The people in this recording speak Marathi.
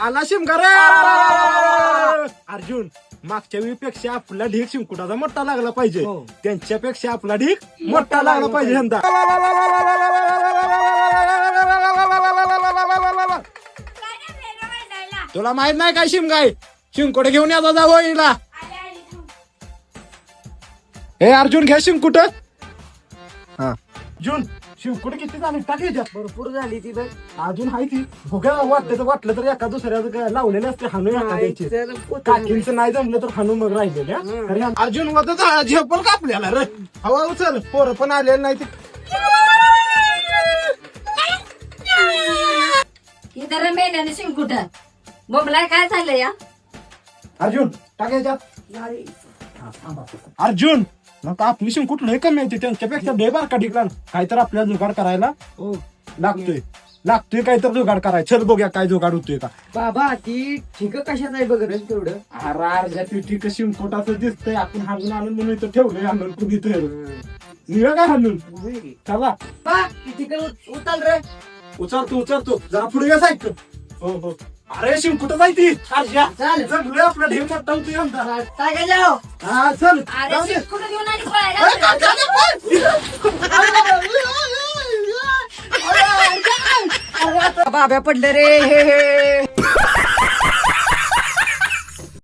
आला शिमगा रे. अर्जुन, मागच्या वेळीपेक्षा आपला ढीक शिंकुटाचा मोठा लागला पाहिजे. त्यांच्यापेक्षा आपला ढीक मोठा लागला पाहिजे यंदा. तुला माहित नाही काय शिमगाय? शिंकुट घेऊन याचा जावं हिला. हे अर्जुन घ्या शिंकुट. हा अर्जुन, शिंकुट किती झाली टाकायच्या? भरपूर झाली ती बघ. अजून आहे ती भोग्या. वाटलं तर एका दुसऱ्या लावलेले असते हाणू एका द्यायचे. काकींचं नाही जमलं तर हाणू मग राहिलेल्या. अर्जुन होत झेपल का आपल्याला रे? हवा उचल, पोरं पण आलेले नाही ते. इधर मेल्याने शिंकुट बोंबलाय काय झालं या? अर्जुन टाकायच्या. अर्जुन मग आपली शिंकुट लय कमी येते त्यांच्यापेक्षा लय बारका ढिकला. काय तर आपल्याला जुगाड करायला लागतोय काय तर जुगाड करायचं. चल बघूया काय जुगाड होतोय का. बाबा ती ठीक कशात आहे बघ रे तेवढं. अरे अर्ध्या पिठी शिंकुट असं दिसतंय. आपण हाणून आणून म्हणून इथं ठेवलंय. आणून कुणी निघा काय हाणून. चला ठीक उचल रे. उचलतो जरा पुढे घ्या साईड. हो हो. अरे शिंकुट जायची. चल आपला ढेव मोठा होतोय यंदा. काय जाओ. हा चल. अरे शिंकुट घेऊन आणि पळायला. बाब्या पडलं रे. हे